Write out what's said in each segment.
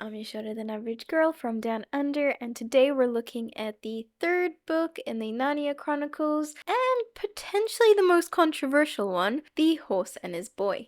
I'm your shorter than average girl from Down Under, and today we're looking at the third book in the Narnia Chronicles, and potentially the most controversial one, The Horse and His Boy.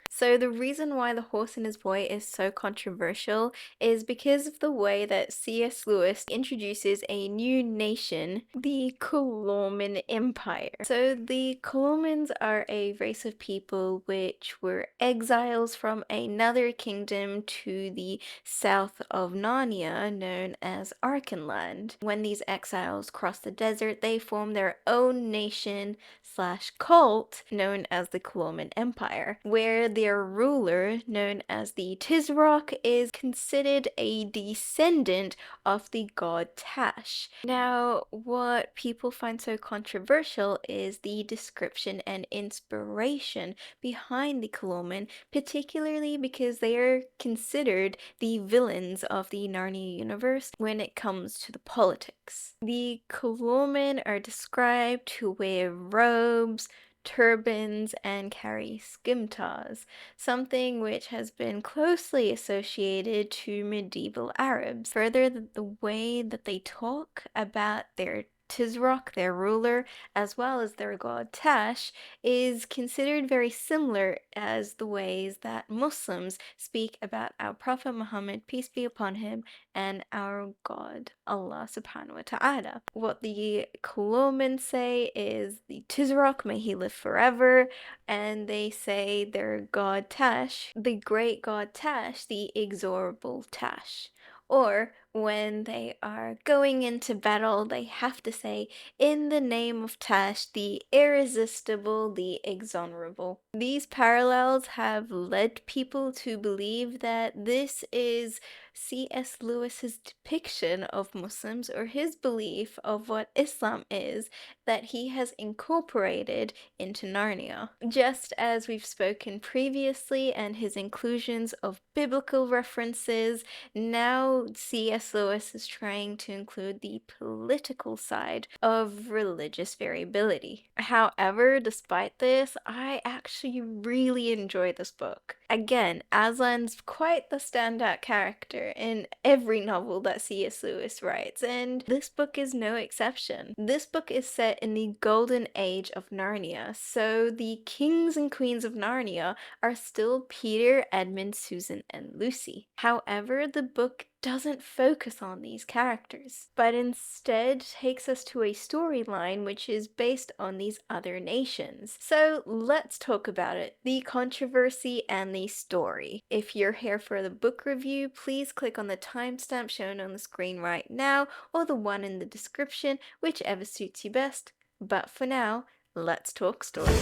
So the reason why The Horse and His Boy is so controversial is because of the way that C.S. Lewis introduces a new nation, the Colorman Empire. So the Colormans are a race of people which were exiles from another kingdom to the south of Narnia known as Archenland. When these exiles crossed the desert, they formed their own nation slash cult known as the Colorman Empire, where their ruler, known as the Tisroc, is considered a descendant of the god Tash. Now, what people find so controversial is the description and inspiration behind the Colorman, particularly because they are considered the villains of the Narnia universe when it comes to the politics. The Colorman are described to wear robes, turbans, and carry scimitars, something which has been closely associated to medieval Arabs. Further, the way that they talk about their Tisroc, their ruler, as well as their god Tash, is considered very similar as the ways that Muslims speak about our Prophet Muhammad, peace be upon him, and our God, Allah subhanahu wa ta'ala. What the Colomans say is the Tisroc, may he live forever, and they say their god Tash, the great god Tash, the inexorable Tash. Or when they are going into battle, they have to say, in the name of Tash, the irresistible, the exonerable. These parallels have led people to believe that this is C.S. Lewis's depiction of Muslims, or his belief of what Islam is, that he has incorporated into Narnia. Just as we've spoken previously, and his inclusions of biblical references, now C.S. Lewis is trying to include the political side of religious variability. However, despite this, I actually really enjoy this book. Again, Aslan's quite the standout character in every novel that C.S. Lewis writes, and this book is no exception. This book is set in the golden age of Narnia, so the kings and queens of Narnia are still Peter, Edmund, Susan, and Lucy. However, the book doesn't focus on these characters, but instead takes us to a storyline which is based on these other nations. So let's talk about it, the controversy and the story. If you're here for the book review, please click on the timestamp shown on the screen right now, or the one in the description, whichever suits you best. But for now, let's talk story.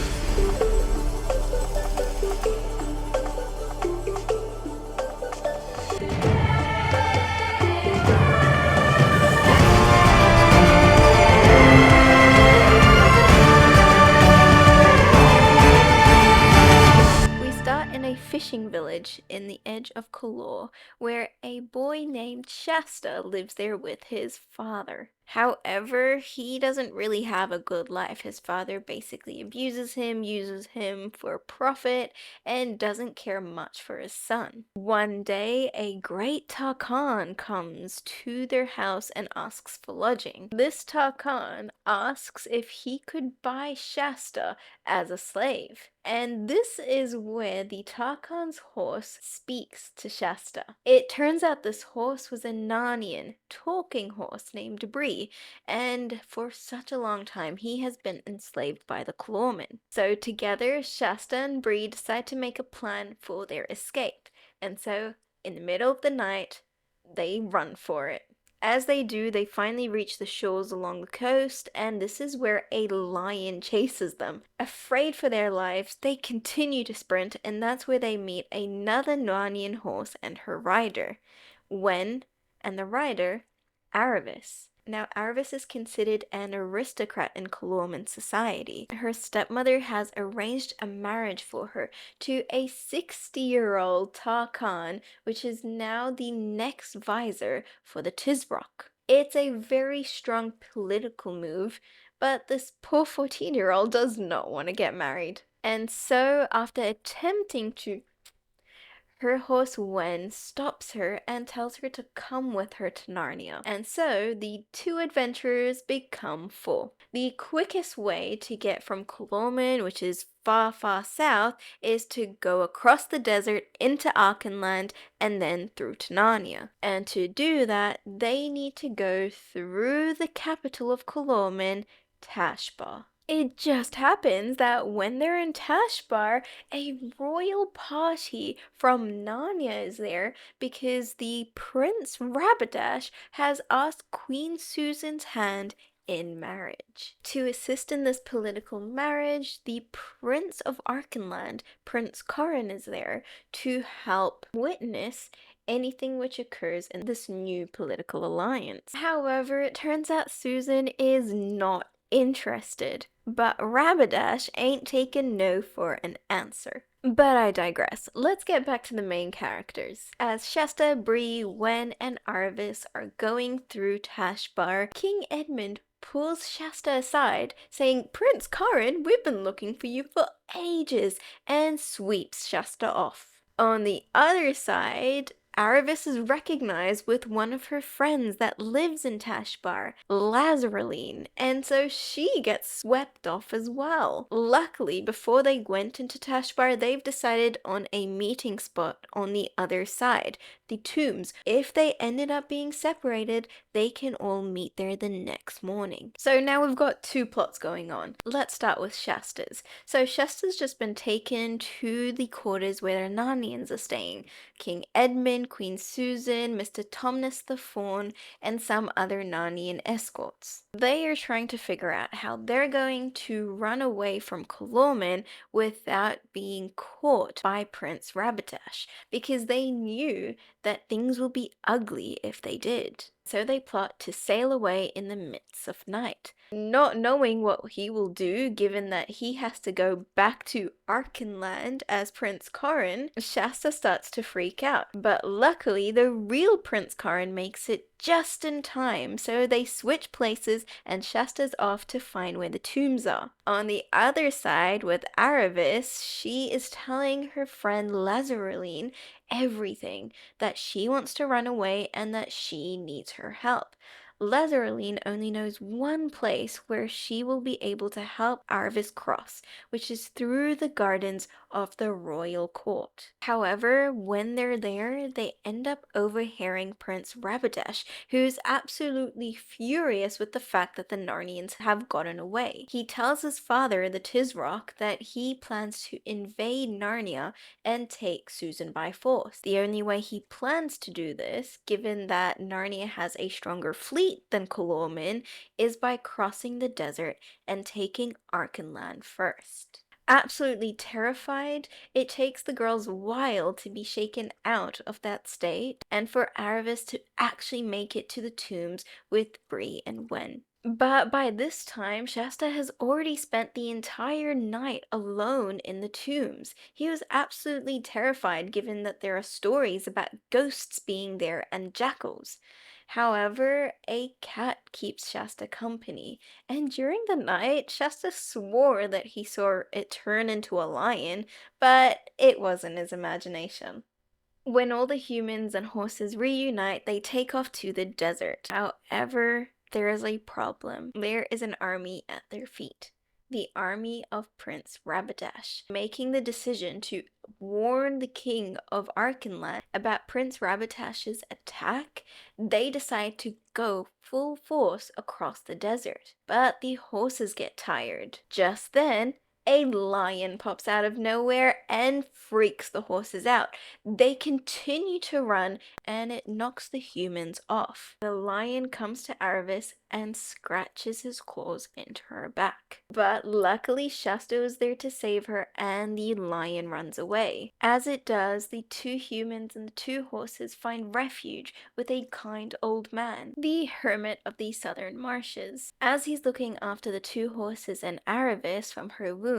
Fishing village in the edge of Kalor, where a boy named Shasta lives there with his father. However, he doesn't really have a good life. His father basically abuses him, uses him for profit, and doesn't care much for his son. One day, a great Tarkan comes to their house and asks for lodging. This Tarkan asks if he could buy Shasta as a slave. And this is where the Tarkan's horse speaks to Shasta. It turns out this horse was a Narnian, talking horse named Bree, and for such a long time he has been enslaved by the clawmen. So together, Shasta and Bree decide to make a plan for their escape, and so in the middle of the night, they run for it. As they do, they finally reach the shores along the coast, and this is where a lion chases them. Afraid for their lives, they continue to sprint, and that's where they meet another Narnian horse and her rider, Wen, and the rider, Aravis. Now, Aravis is considered an aristocrat in Colorman society. Her stepmother has arranged a marriage for her to a 60-year-old Tarkan, which is now the next visor for the Tisroc. It's a very strong political move, but this poor 14-year-old does not want to get married. And so, after attempting to her horse Wen stops her and tells her to come with her to Narnia. And so the two adventurers become four. The quickest way to get from Colorman, which is far, far south, is to go across the desert into Archenland and then through to Narnia. And to do that, they need to go through the capital of Colorman, Tashbar. It just happens that when they're in Tashbar, a royal party from Narnia is there because the Prince Rabbadash has asked Queen Susan's hand in marriage. To assist in this political marriage, the Prince of Archenland, Prince Corin, is there to help witness anything which occurs in this new political alliance. However, it turns out Susan is not interested, but Rabbadash ain't taken no for an answer. But I digress. Let's get back to the main characters. As Shasta, Bree, Wen, and Arvis are going through Tashbar, King Edmund pulls Shasta aside, saying, "Prince Corin, we've been looking for you for ages," and sweeps Shasta off. On the other side, Aravis is recognized with one of her friends that lives in Tashbar, Lazareline, and so she gets swept off as well. Luckily, before they went into Tashbar, they've decided on a meeting spot on the other side, the tombs. If they ended up being separated, they can all meet there the next morning. So now we've got two plots going on. Let's start with Shasta's. So Shasta's just been taken to the quarters where the Narnians are staying. King Edmund, Queen Susan, Mr. Tomnus the Fawn, and some other Narnian escorts. They are trying to figure out how they're going to run away from Colorman without being caught by Prince Rabbadash, because they knew that things will be ugly if they did. So they plot to sail away in the midst of night. Not knowing what he will do, given that he has to go back to Archenland as Prince Corin, Shasta starts to freak out. But luckily, the real Prince Corin makes it just in time, so they switch places and Shasta's off to find where the tombs are. On the other side, with Aravis, she is telling her friend Lazareline everything, that she wants to run away and that she needs her help. Lazareline only knows one place where she will be able to help Arvis cross, which is through the gardens of the royal court. However, when they're there, they end up overhearing Prince Rabbadash, who's absolutely furious with the fact that the Narnians have gotten away. He tells his father, the Tisroc, that he plans to invade Narnia and take Susan by force. The only way he plans to do this, given that Narnia has a stronger fleet than Colorman, is by crossing the desert and taking Archenland first. Absolutely terrified, it takes the girls a while to be shaken out of that state and for Aravis to actually make it to the tombs with Bree and Wen. But by this time, Shasta has already spent the entire night alone in the tombs. He was absolutely terrified given that there are stories about ghosts being there and jackals. However, a cat keeps Shasta company, and during the night, Shasta swore that he saw it turn into a lion, but it wasn't his imagination. When all the humans and horses reunite, they take off to the desert. However, there is a problem. There is an army at their feet. The army of Prince Rabbadash, making the decision to warn the king of Archenland about Prince Rabbadash's attack. They decide to go full force across the desert. But the horses get tired. Just then, a lion pops out of nowhere and freaks the horses out. They continue to run and it knocks the humans off. The lion comes to Aravis and scratches his claws into her back. But luckily Shasta was there to save her and the lion runs away. As it does, the two humans and the two horses find refuge with a kind old man, the hermit of the southern marshes. As he's looking after the two horses and Aravis from her wounds,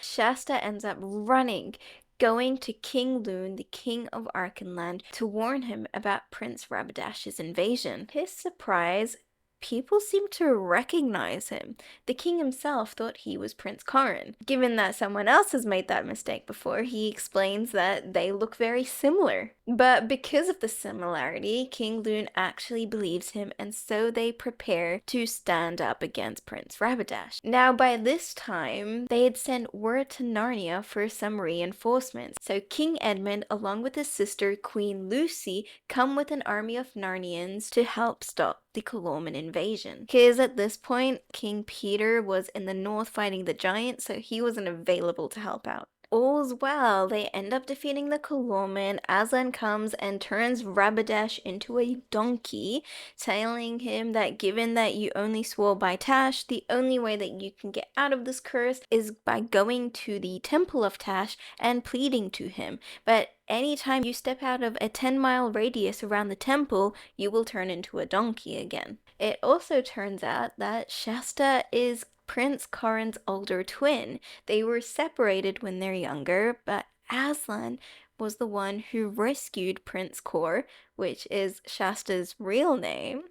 Shasta ends up running, going to King Loon, the king of Archenland, to warn him about Prince Rabbadash's invasion. His surprise, people seem to recognize him. The king himself thought he was Prince Corin. Given that someone else has made that mistake before, he explains that they look very similar. But because of the similarity, King Loon actually believes him, and so they prepare to stand up against Prince Rabidash. Now, by this time, they had sent word to Narnia for some reinforcements. So King Edmund, along with his sister Queen Lucy, come with an army of Narnians to help stop the Colorman invasion. Because at this point, King Peter was in the north fighting the giants, so he wasn't available to help out. All's well, they end up defeating the Colorman. Aslan comes and turns Rabidash into a donkey, telling him that given that you only swore by Tash, the only way that you can get out of this curse is by going to the Temple of Tash and pleading to him. But anytime you step out of a 10-mile radius around the temple, you will turn into a donkey again. It also turns out that Shasta is Prince Corin's older twin. They were separated when they're younger, but Aslan was the one who rescued Prince Cor, which is Shasta's real name,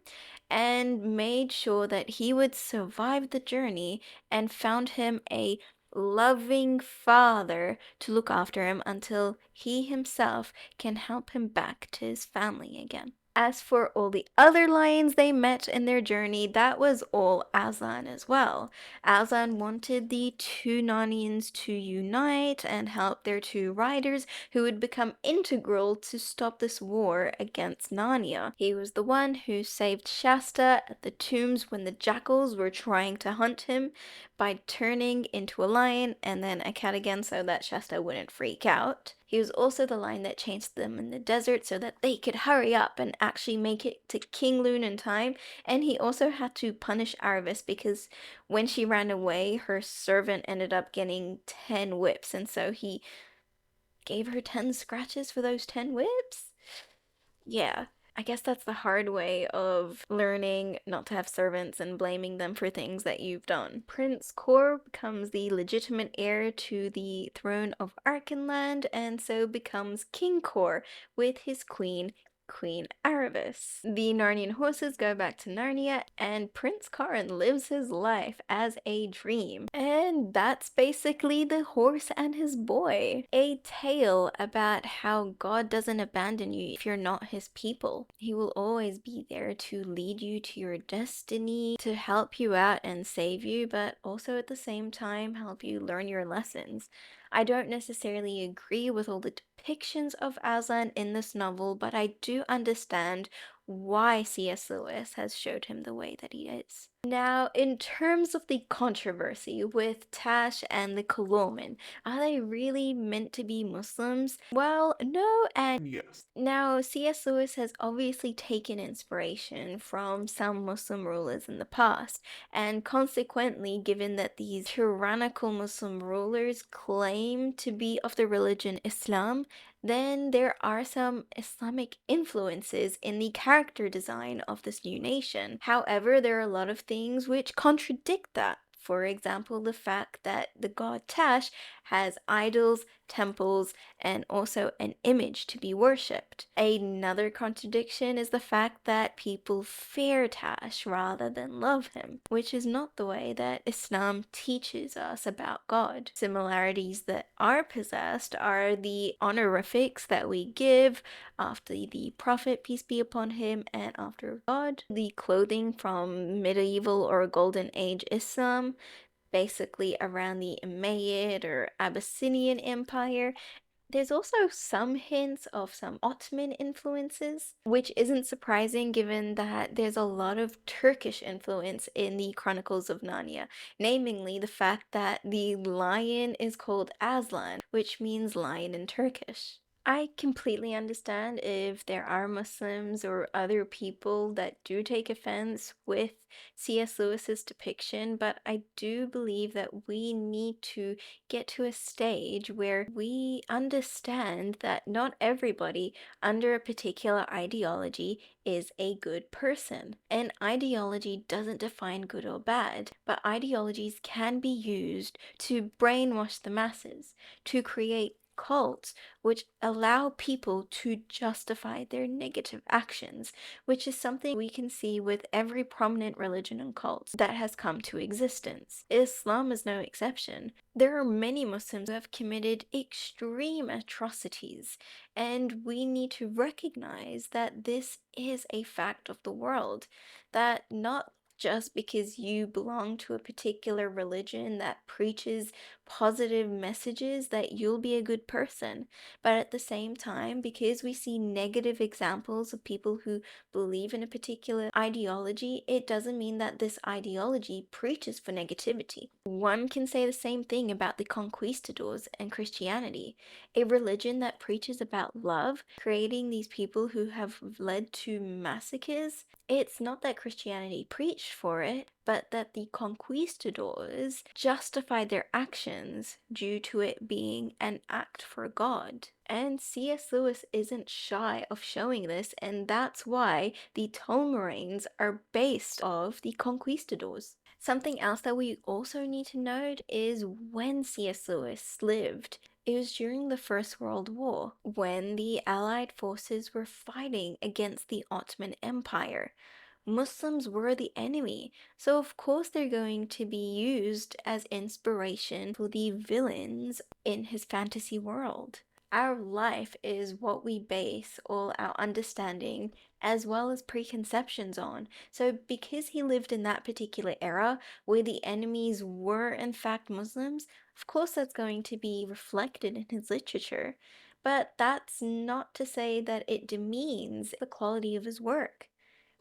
and made sure that he would survive the journey and found him a loving father to look after him until he himself can help him back to his family again. As for all the other lions they met in their journey, that was all Aslan as well. Aslan wanted the two Narnians to unite and help their two riders who would become integral to stop this war against Narnia. He was the one who saved Shasta at the tombs when the jackals were trying to hunt him by turning into a lion and then a cat again so that Shasta wouldn't freak out. He was also the lion that chased them in the desert so that they could hurry up and actually make it to King Loon in time. And he also had to punish Aravis because when she ran away, her servant ended up getting 10 whips, and so he gave her 10 scratches for those 10 whips? Yeah. I guess that's the hard way of learning not to have servants and blaming them for things that you've done. Prince Cor becomes the legitimate heir to the throne of Archenland and so becomes King Cor with his queen, Queen Aravis. The Narnian horses go back to Narnia and Prince Corin lives his life as a dream. And that's basically The Horse and His Boy, a tale about how God doesn't abandon you if you're not his people. He will always be there to lead you to your destiny, to help you out and save you, but also at the same time help you learn your lessons. I don't necessarily agree with all the depictions of Aslan in this novel, but I do understand why C.S. Lewis has showed him the way that he is. Now, in terms of the controversy with Tash and the Colorman, are they really meant to be Muslims? Well, no and yes. Now, C.S. Lewis has obviously taken inspiration from some Muslim rulers in the past, and consequently, given that these tyrannical Muslim rulers claim to be of the religion Islam, then there are some Islamic influences in the character design of this new nation. However, there are a lot of things which contradict that. For example, the fact that the god Tash has idols, temples, and also an image to be worshipped. Another contradiction is the fact that people fear Tash rather than love him, which is not the way that Islam teaches us about God. Similarities that are possessed are the honorifics that we give after the Prophet, peace be upon him, and after God, the clothing from medieval or Golden Age Islam, basically around the Umayyad or Abyssinian Empire. There's also some hints of some Ottoman influences, which isn't surprising given that there's a lot of Turkish influence in the Chronicles of Narnia, namely the fact that the lion is called Aslan, which means lion in Turkish. I completely understand if there are Muslims or other people that do take offense with C.S. Lewis's depiction, but I do believe that we need to get to a stage where we understand that not everybody under a particular ideology is a good person. An ideology doesn't define good or bad, but ideologies can be used to brainwash the masses, to create cults which allow people to justify their negative actions, which is something we can see with every prominent religion and cult that has come to existence. Islam is no exception. There are many Muslims who have committed extreme atrocities, and we need to recognize that this is a fact of the world, that not just because you belong to a particular religion that preaches positive messages that you'll be a good person. But at the same time, because we see negative examples of people who believe in a particular ideology, it doesn't mean that this ideology preaches for negativity. One can say the same thing about the conquistadors and Christianity, a religion that preaches about love, creating these people who have led to massacres. It's not that Christianity preached for it, but that the conquistadors justified their actions due to it being an act for God. And C.S. Lewis isn't shy of showing this, and that's why the Tolmaranes are based off the conquistadors. Something else that we also need to note is when C.S. Lewis lived. It was during the First World War, when the Allied forces were fighting against the Ottoman Empire. Muslims were the enemy, so of course they're going to be used as inspiration for the villains in his fantasy world. Our life is what we base all our understanding as well as preconceptions on. So because he lived in that particular era where the enemies were in fact Muslims, of course that's going to be reflected in his literature. But that's not to say that it demeans the quality of his work.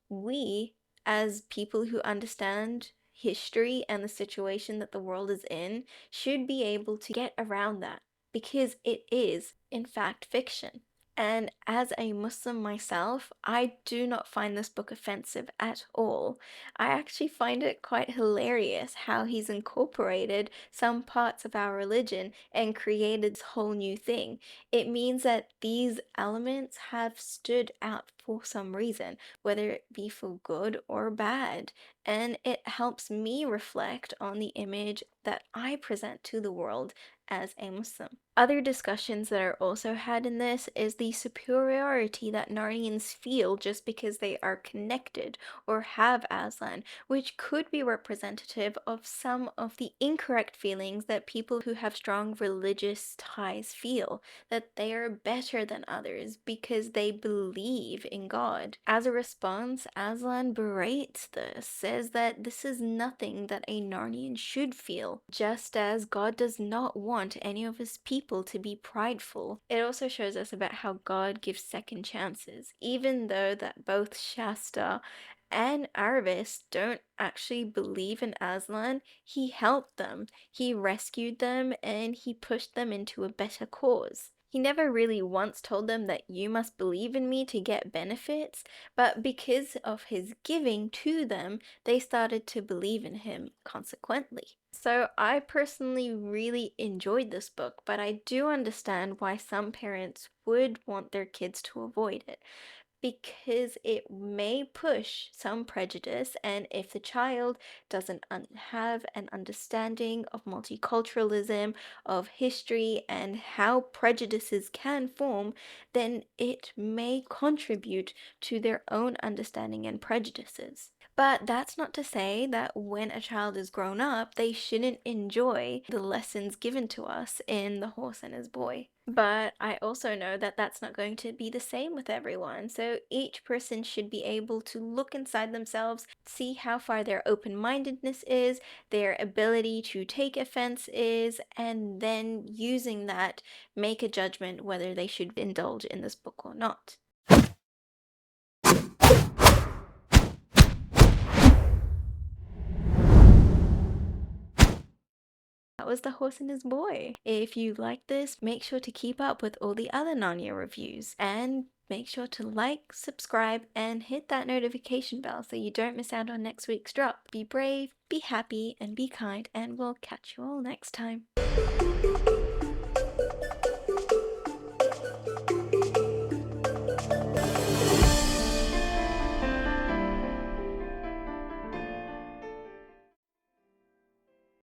We, as people who understand history and the situation that the world is in, should be able to get around that because it is, in fact, fiction. And as a Muslim myself, I do not find this book offensive at all. I actually find it quite hilarious how he's incorporated some parts of our religion and created this whole new thing. It means that these elements have stood out for some reason, whether it be for good or bad, and it helps me reflect on the image that I present to the world as a Muslim. Other discussions that are also had in this is the superiority that Narnians feel just because they are connected or have Aslan, which could be representative of some of the incorrect feelings that people who have strong religious ties feel, that they are better than others because they believe in God. As a response, Aslan berates this, says that this is nothing that a Narnian should feel, just as God does not want any of his people to be prideful. It also shows us about how God gives second chances, even though that both Shasta and Aravis don't actually believe in Aslan. He helped them, he rescued them, and he pushed them into a better cause. He never really once told them that you must believe in me to get benefits, but because of his giving to them, they started to believe in him consequently. So I personally really enjoyed this book, but I do understand why some parents would want their kids to avoid it, because it may push some prejudice, and if the child doesn't have an understanding of multiculturalism, of history, and how prejudices can form, then it may contribute to their own understanding and prejudices. But that's not to say that when a child is grown up, they shouldn't enjoy the lessons given to us in The Horse and His Boy. But I also know that that's not going to be the same with everyone. So each person should be able to look inside themselves, see how far their open-mindedness is, their ability to take offense is, and then using that, make a judgment whether they should indulge in this book or not. That was The Horse and His Boy. If you like this, make sure to keep up with all the other Narnia reviews, and make sure to like, subscribe, and hit that notification bell so you don't miss out on next week's drop. Be brave, be happy, and be kind, and we'll catch you all next time.